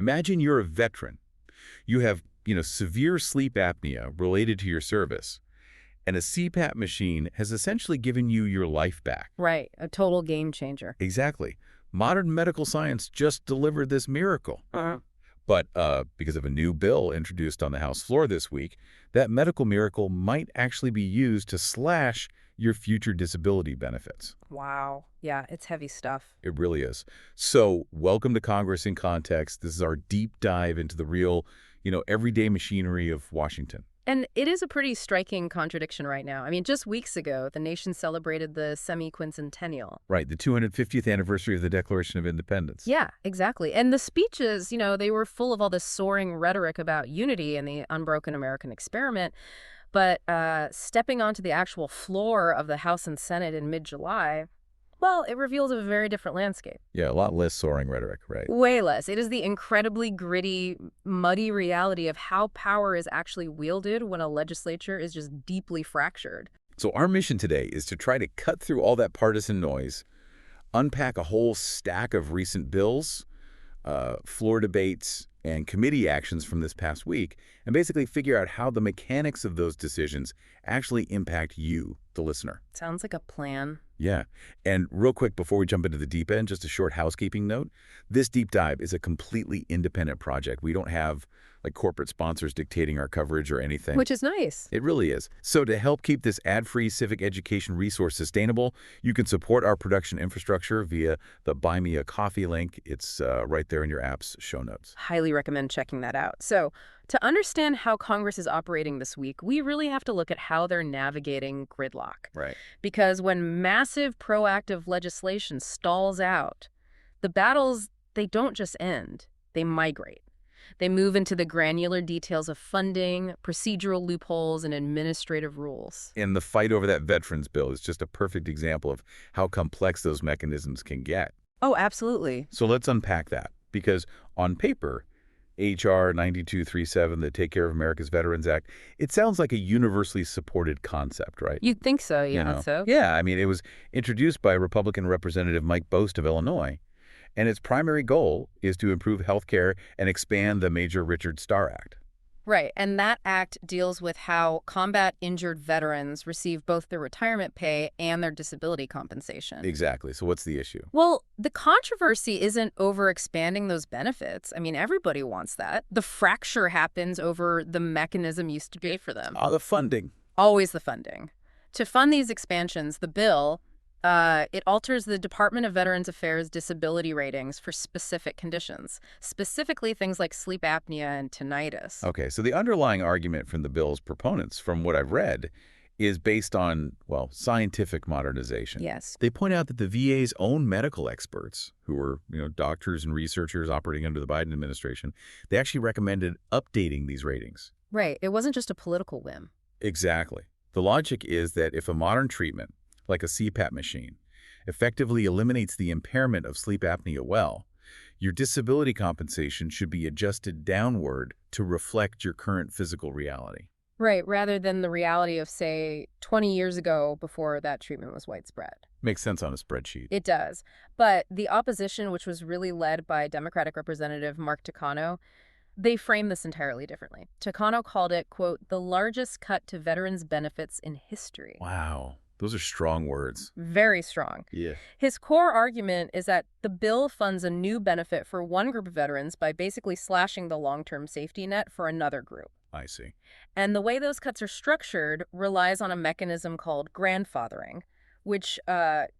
Imagine you're a veteran. You have, severe sleep apnea related to your service, and a CPAP machine has essentially given you your life back. Right, a total game changer. Exactly. Modern medical science just delivered this miracle. But because of a new bill introduced on the House floor this week, that medical miracle might actually be used to slash your future disability benefits. Wow. Yeah, it's heavy stuff. It really is. So welcome to Congress in Context. This is our deep dive into the real, everyday machinery of Washington. And it is a pretty striking contradiction right now. I mean, just weeks ago, the nation celebrated the semi-quincentennial. Right, the 250th anniversary of the Declaration of Independence. Yeah, exactly. And the speeches, they were full of all this soaring rhetoric about unity and the unbroken American experiment. But stepping onto the actual floor of the House and Senate in mid-July, well, it reveals a very different landscape. Yeah, a lot less soaring rhetoric, right? Way less. It is the incredibly gritty, muddy reality of how power is actually wielded when a legislature is just deeply fractured. So our mission today is to try to cut through all that partisan noise, unpack a whole stack of recent bills, floor debates, and committee actions from this past week, and basically figure out how the mechanics of those decisions actually impact you, the listener. Sounds like a plan. Yeah. And real quick, before we jump into the deep end, just a short housekeeping note. This deep dive is a completely independent project. We don't have corporate sponsors dictating our coverage or anything. Which is nice. It really is. So to help keep this ad-free civic education resource sustainable, you can support our production infrastructure via the Buy Me a Coffee link. It's right there in your app's show notes. Highly recommend checking that out. So to understand how Congress is operating this week, we really have to look at how they're navigating gridlock. Right. Because when massive proactive legislation stalls out, the battles, they don't just end, they migrate. They move into the granular details of funding, procedural loopholes, and administrative rules. And the fight over that veterans bill is just a perfect example of how complex those mechanisms can get. Oh, absolutely. So let's unpack that, because on paper, H.R. 9237, the Take Care of America's Veterans Act, it sounds like a universally supported concept, right? You'd think so, yeah. So? Yeah, I mean, it was introduced by Republican Representative Mike Boyce of Illinois, and its primary goal is to improve health care and expand the Major Richard Starr Act. Right, and that act deals with how combat-injured veterans receive both their retirement pay and their disability compensation. Exactly. So what's the issue? Well, the controversy isn't over expanding those benefits. I mean, everybody wants that. The fracture happens over the mechanism used to pay for them. The funding. Always the funding. To fund these expansions, the bill, it alters the Department of Veterans Affairs disability ratings for specific conditions, specifically things like sleep apnea and tinnitus. Okay, so the underlying argument from the bill's proponents, from what I've read, is based on, scientific modernization. Yes. They point out that the VA's own medical experts, who were, doctors and researchers operating under the Biden administration, they actually recommended updating these ratings. Right. It wasn't just a political whim. Exactly. The logic is that if a modern treatment, like a CPAP machine, effectively eliminates the impairment of sleep apnea your disability compensation should be adjusted downward to reflect your current physical reality. Right, rather than the reality of, say, 20 years ago before that treatment was widespread. Makes sense on a spreadsheet. It does. But the opposition, which was really led by Democratic Representative Mark Takano, they framed this entirely differently. Takano called it, quote, the largest cut to veterans' benefits in history. Wow. Those are strong words. Very strong. Yeah. His core argument is that the bill funds a new benefit for one group of veterans by basically slashing the long-term safety net for another group. I see. And the way those cuts are structured relies on a mechanism called grandfathering, which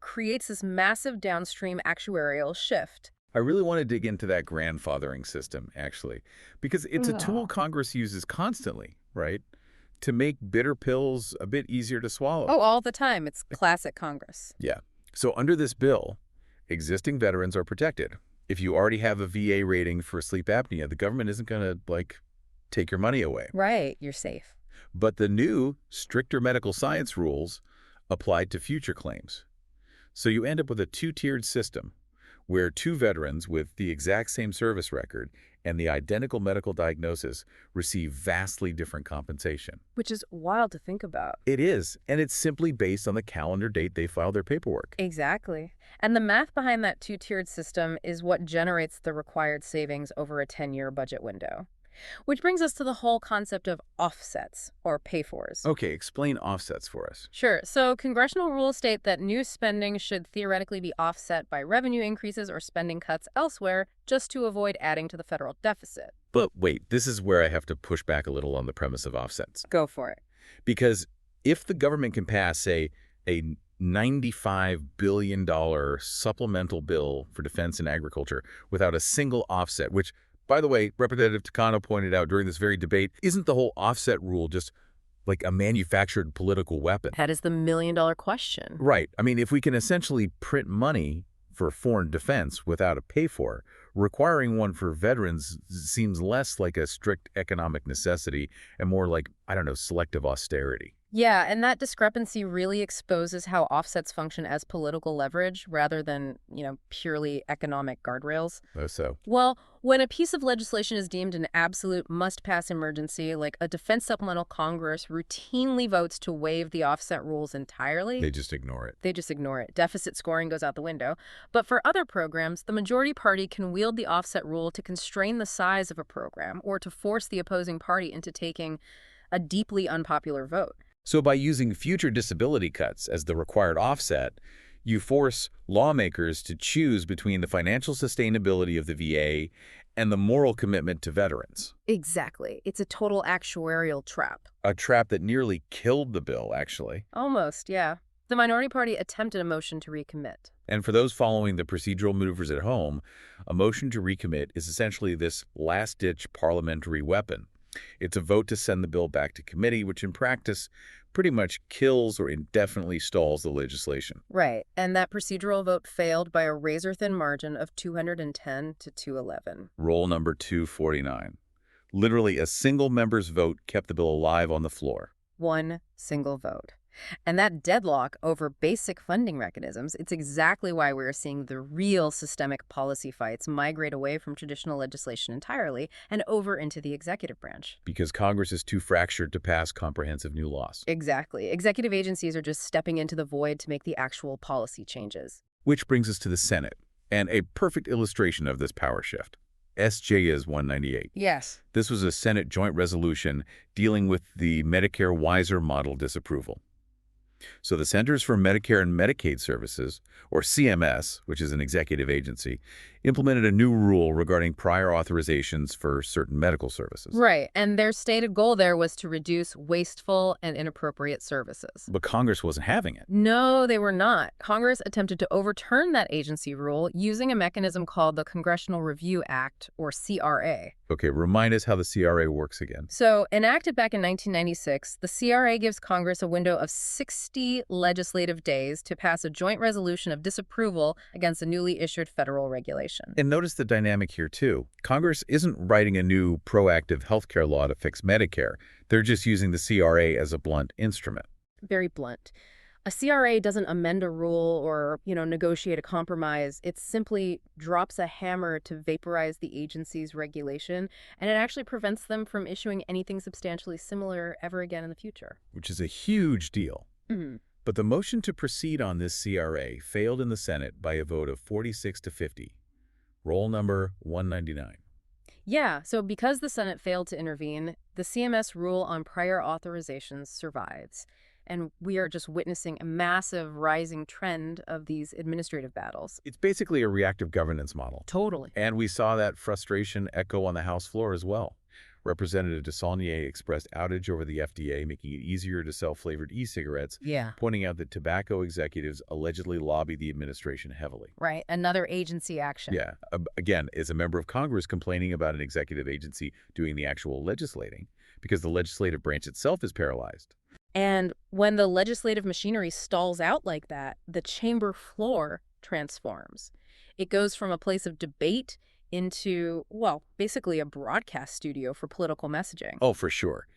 creates this massive downstream actuarial shift. I really want to dig into that grandfathering system, actually, because it's a tool Congress uses constantly, right? To make bitter pills a bit easier to swallow. Oh, all the time. It's classic Congress. Yeah. So under this bill, existing veterans are protected. If you already have a VA rating for sleep apnea, the government isn't going to, take your money away. Right. You're safe. But the new, stricter medical science rules apply to future claims. So you end up with a two-tiered system where two veterans with the exact same service record and the identical medical diagnosis receive vastly different compensation. Which is wild to think about. It is, and it's simply based on the calendar date they filed their paperwork. Exactly. And the math behind that two-tiered system is what generates the required savings over a 10-year budget window. Which brings us to the whole concept of offsets, or pay-fors. Okay, explain offsets for us. Sure. So congressional rules state that new spending should theoretically be offset by revenue increases or spending cuts elsewhere just to avoid adding to the federal deficit. But wait, this is where I have to push back a little on the premise of offsets. Go for it. Because if the government can pass, say, a $95 billion supplemental bill for defense and agriculture without a single offset, which, by the way, Representative Takano pointed out during this very debate, isn't the whole offset rule just like a manufactured political weapon? That is the million-dollar question. Right. I mean, if we can essentially print money for foreign defense without a pay-for, requiring one for veterans seems less like a strict economic necessity and more like, I don't know, selective austerity. Yeah, and that discrepancy really exposes how offsets function as political leverage rather than, purely economic guardrails. Oh, so? Well, when a piece of legislation is deemed an absolute must-pass emergency, like a defense supplemental, Congress routinely votes to waive the offset rules entirely. They just ignore it. They just ignore it. Deficit scoring goes out the window. But for other programs, the majority party can wield the offset rule to constrain the size of a program or to force the opposing party into taking a deeply unpopular vote. So by using future disability cuts as the required offset, you force lawmakers to choose between the financial sustainability of the VA and the moral commitment to veterans. Exactly. It's a total actuarial trap. A trap that nearly killed the bill, actually. Almost, yeah. The minority party attempted a motion to recommit. And for those following the procedural maneuvers at home, a motion to recommit is essentially this last-ditch parliamentary weapon. It's a vote to send the bill back to committee, which in practice pretty much kills or indefinitely stalls the legislation. Right, and that procedural vote failed by a razor-thin margin of 210 to 211. Roll number 249. Literally a single member's vote kept the bill alive on the floor. One single vote. And that deadlock over basic funding mechanisms, it's exactly why we're seeing the real systemic policy fights migrate away from traditional legislation entirely and over into the executive branch. Because Congress is too fractured to pass comprehensive new laws. Exactly. Executive agencies are just stepping into the void to make the actual policy changes. Which brings us to the Senate, and a perfect illustration of this power shift. S.J.Res 198. Yes. This was a Senate joint resolution dealing with the Medicare Wiser model disapproval. So the Centers for Medicare and Medicaid Services, or CMS, which is an executive agency, implemented a new rule regarding prior authorizations for certain medical services. Right, and their stated goal there was to reduce wasteful and inappropriate services. But Congress wasn't having it. No, they were not. Congress attempted to overturn that agency rule using a mechanism called the Congressional Review Act, or CRA. Okay, remind us how the CRA works again. So, enacted back in 1996, the CRA gives Congress a window of 60 legislative days to pass a joint resolution of disapproval against a newly issued federal regulation. And notice the dynamic here, too. Congress isn't writing a new proactive healthcare law to fix Medicare. They're just using the CRA as a blunt instrument. Very blunt. A CRA doesn't amend a rule or, negotiate a compromise. It simply drops a hammer to vaporize the agency's regulation, and it actually prevents them from issuing anything substantially similar ever again in the future. Which is a huge deal. Mm-hmm. But the motion to proceed on this CRA failed in the Senate by a vote of 46 to 50. Roll number 199. Yeah, so because the Senate failed to intervene, the CMS rule on prior authorizations survives. And we are just witnessing a massive rising trend of these administrative battles. It's basically a reactive governance model. Totally. And we saw that frustration echo on the House floor as well. Representative DeSaulnier expressed outrage over the FDA making it easier to sell flavored e-cigarettes, pointing out that tobacco executives allegedly lobby the administration heavily. Right, another agency action. Yeah, again, is a member of Congress complaining about an executive agency doing the actual legislating because the legislative branch itself is paralyzed. And when the legislative machinery stalls out like that, the chamber floor transforms. It goes from a place of debate into, basically a broadcast studio for political messaging. Oh, for sure.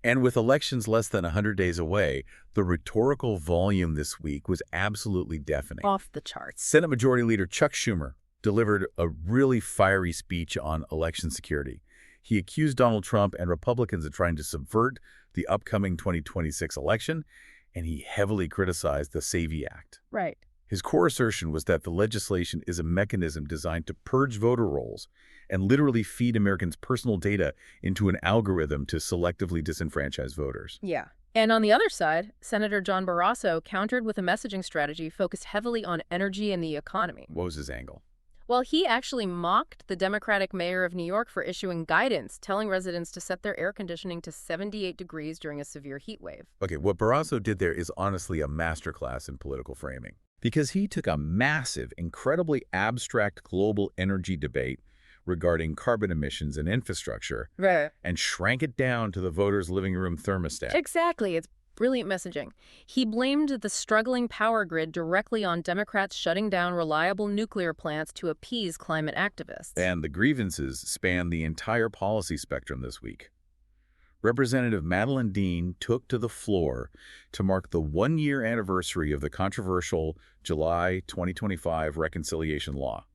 And with elections less than 100 days away, the rhetorical volume this week was absolutely deafening. Off the charts. Senate Majority Leader Chuck Schumer delivered a really fiery speech on election security. He accused Donald Trump and Republicans of trying to subvert the upcoming 2026 election, and he heavily criticized the SAVE Act. Right. His core assertion was that the legislation is a mechanism designed to purge voter rolls and literally feed Americans' personal data into an algorithm to selectively disenfranchise voters. Yeah. And on the other side, Senator John Barrasso countered with a messaging strategy focused heavily on energy and the economy. What was his angle? Well, he actually mocked the Democratic mayor of New York for issuing guidance telling residents to set their air conditioning to 78 degrees during a severe heat wave. Okay, what Barrasso did there is honestly a masterclass in political framing. Because he took a massive, incredibly abstract global energy debate regarding carbon emissions and infrastructure and shrank it down to the voters' living room thermostat. Exactly. It's brilliant messaging. He blamed the struggling power grid directly on Democrats shutting down reliable nuclear plants to appease climate activists. And the grievances span the entire policy spectrum this week. Representative Madeleine Dean took to the floor to mark the one-year anniversary of the controversial July 2025 reconciliation law.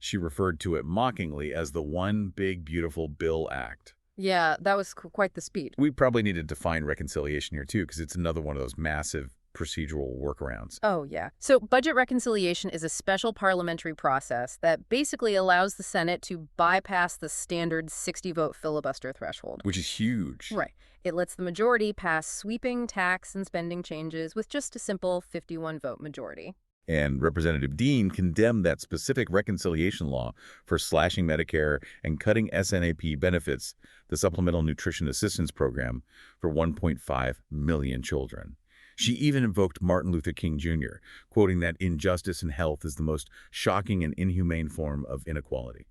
She referred to it mockingly as the One Big Beautiful Bill Act. Yeah, that was quite the speech. We probably need to define reconciliation here, too, because it's another one of those massive procedural workarounds. Oh, yeah. So budget reconciliation is a special parliamentary process that basically allows the Senate to bypass the standard 60-vote filibuster threshold. Which is huge. Right. It lets the majority pass sweeping tax and spending changes with just a simple 51-vote majority. And Representative Dean condemned that specific reconciliation law for slashing Medicare and cutting SNAP benefits, the Supplemental Nutrition Assistance Program, for 1.5 million children. She even invoked Martin Luther King Jr., quoting that injustice in health is the most shocking and inhumane form of inequality.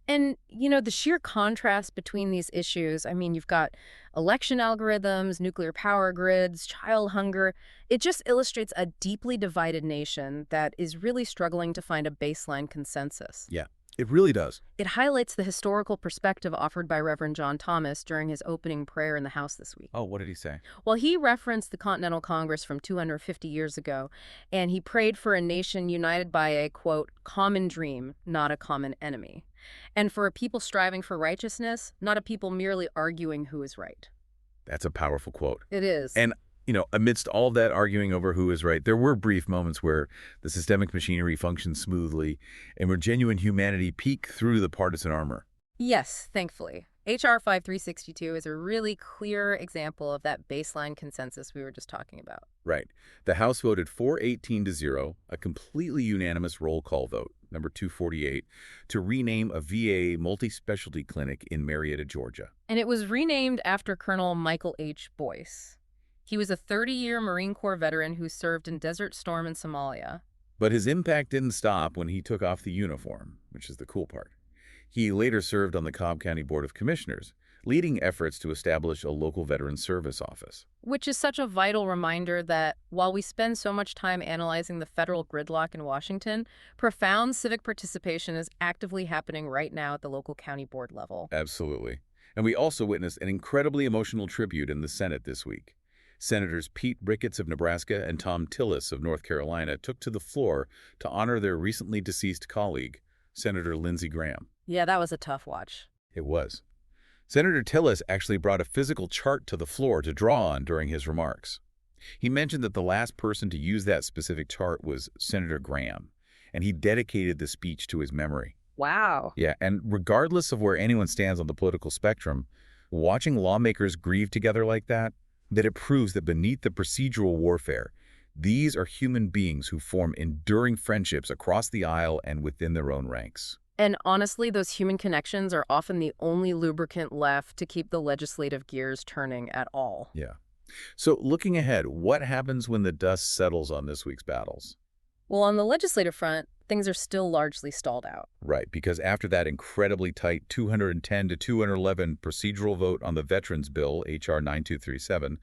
And, the sheer contrast between these issues, you've got election algorithms, nuclear power grids, child hunger. It just illustrates a deeply divided nation that is really struggling to find a baseline consensus. Yeah, it really does. It highlights the historical perspective offered by Reverend John Thomas during his opening prayer in the House this week. Oh, what did he say? Well, he referenced the Continental Congress from 250 years ago, and he prayed for a nation united by a, quote, common dream, not a common enemy. And for a people striving for righteousness, not a people merely arguing who is right. That's a powerful quote. It is. And, amidst all that arguing over who is right, there were brief moments where the systemic machinery functioned smoothly and where genuine humanity peeked through the partisan armor. Yes, thankfully. H.R. 5362 is a really clear example of that baseline consensus we were just talking about. Right. The House voted 418-0, a completely unanimous roll call vote, number 248, to rename a VA multi-specialty clinic in Marietta, Georgia. And it was renamed after Colonel Michael H. Boyce. He was a 30-year Marine Corps veteran who served in Desert Storm in Somalia. But his impact didn't stop when he took off the uniform, which is the cool part. He later served on the Cobb County Board of Commissioners, leading efforts to establish a local Veterans Service Office. Which is such a vital reminder that while we spend so much time analyzing the federal gridlock in Washington, profound civic participation is actively happening right now at the local county board level. Absolutely. And we also witnessed an incredibly emotional tribute in the Senate this week. Senators Pete Ricketts of Nebraska and Tom Tillis of North Carolina took to the floor to honor their recently deceased colleague, Senator Lindsey Graham. Yeah, that was a tough watch. It was. Senator Tillis actually brought a physical chart to the floor to draw on during his remarks. He mentioned that the last person to use that specific chart was Senator Graham, and he dedicated the speech to his memory. Wow. Yeah, and regardless of where anyone stands on the political spectrum, watching lawmakers grieve together like that it proves that beneath the procedural warfare, these are human beings who form enduring friendships across the aisle and within their own ranks. And honestly, those human connections are often the only lubricant left to keep the legislative gears turning at all. Yeah. So looking ahead, what happens when the dust settles on this week's battles? Well, on the legislative front, things are still largely stalled out. Right, because after that incredibly tight 210 to 211 procedural vote on the Veterans Bill, H.R. 9237,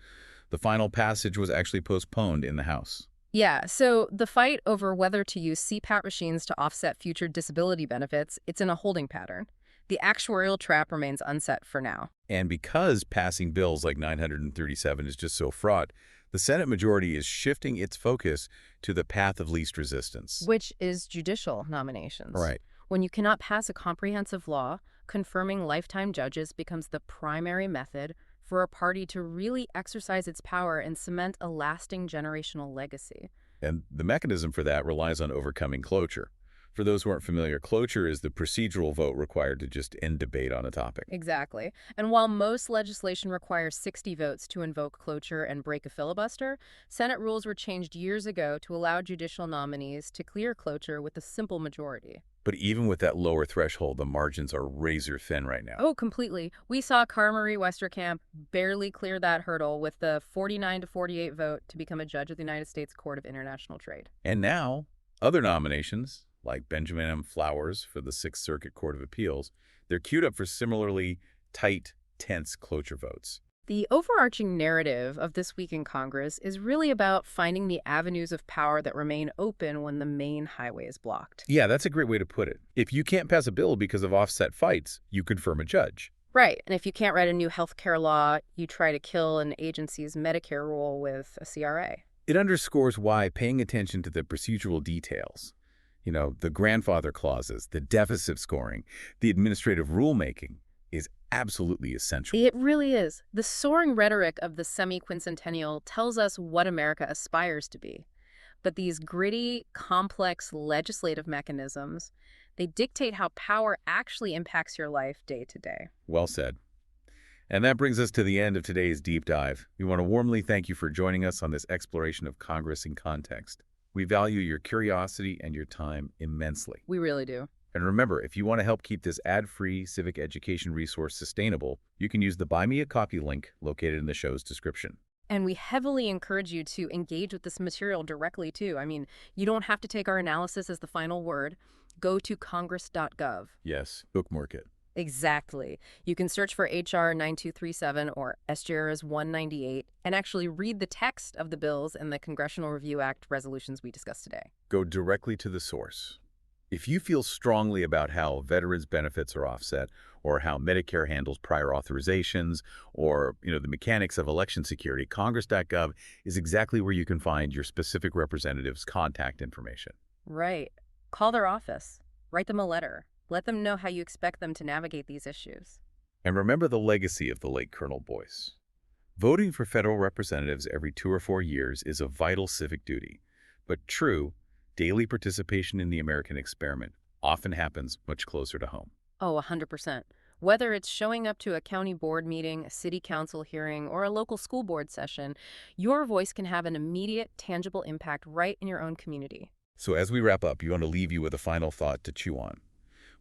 the final passage was actually postponed in the House. Yeah, so the fight over whether to use CPAP machines to offset future disability benefits, it's in a holding pattern. The actuarial trap remains unset for now. And because passing bills like 937 is just so fraught, the Senate majority is shifting its focus to the path of least resistance. Which is judicial nominations. Right. When you cannot pass a comprehensive law, confirming lifetime judges becomes the primary method for a party to really exercise its power and cement a lasting generational legacy. And the mechanism for that relies on overcoming cloture. For those who aren't familiar, cloture is the procedural vote required to just end debate on a topic. Exactly. And while most legislation requires 60 votes to invoke cloture and break a filibuster, Senate rules were changed years ago to allow judicial nominees to clear cloture with a simple majority. But even with that lower threshold, the margins are razor thin right now. Oh, completely. We saw Carmarie Westerkamp barely clear that hurdle with the 49-48 vote to become a judge of the United States Court of International Trade. And now, other nominations, like Benjamin M. Flowers for the Sixth Circuit Court of Appeals, they're queued up for similarly tight, tense cloture votes. The overarching narrative of this week in Congress is really about finding the avenues of power that remain open when the main highway is blocked. Yeah, that's a great way to put it. If you can't pass a bill because of offset fights, you confirm a judge. Right, and if you can't write a new health care law, you try to kill an agency's Medicare rule with a CRA. It underscores why paying attention to the procedural details, the grandfather clauses, the deficit scoring, the administrative rulemaking, is absolutely essential. It really is. The soaring rhetoric of the semi-quincentennial tells us what America aspires to be. But these gritty, complex legislative mechanisms, they dictate how power actually impacts your life day to day. Well said. And that brings us to the end of today's deep dive. We want to warmly thank you for joining us on this exploration of Congress in context. We value your curiosity and your time immensely. We really do. And remember, if you want to help keep this ad-free civic education resource sustainable, you can use the Buy Me a Copy link located in the show's description. And we heavily encourage you to engage with this material directly, too. I mean, you don't have to take our analysis as the final word. Go to congress.gov. Yes, bookmark it. Exactly. You can search for H.R. 9237 or S.J.Res 198 and actually read the text of the bills and the Congressional Review Act resolutions we discussed today. Go directly to the source. If you feel strongly about how veterans' benefits are offset, or how Medicare handles prior authorizations, or the mechanics of election security, Congress.gov is exactly where you can find your specific representative's contact information. Right. Call their office. Write them a letter. Let them know how you expect them to navigate these issues. And remember the legacy of the late Colonel Boyce. Voting for federal representatives every 2 or 4 years is a vital civic duty, but true, daily participation in the American experiment often happens much closer to home. Oh, 100%. Whether it's showing up to a county board meeting, a city council hearing, or a local school board session, your voice can have an immediate, tangible impact right in your own community. So as we wrap up, you want to leave you with a final thought to chew on.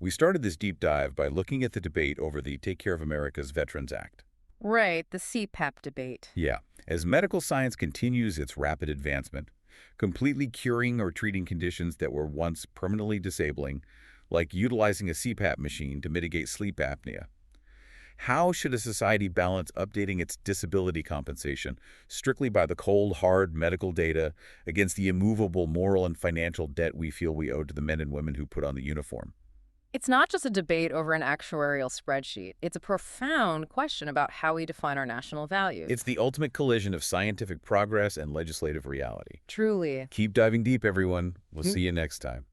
We started this deep dive by looking at the debate over the Take Care of America's Veterans Act. Right, the CPAP debate. Yeah. As medical science continues its rapid advancement, completely curing or treating conditions that were once permanently disabling, like utilizing a CPAP machine to mitigate sleep apnea. How should a society balance updating its disability compensation strictly by the cold, hard medical data against the immovable moral and financial debt we feel we owe to the men and women who put on the uniform? It's not just a debate over an actuarial spreadsheet. It's a profound question about how we define our national values. It's the ultimate collision of scientific progress and legislative reality. Truly. Keep diving deep, everyone. We'll see you next time.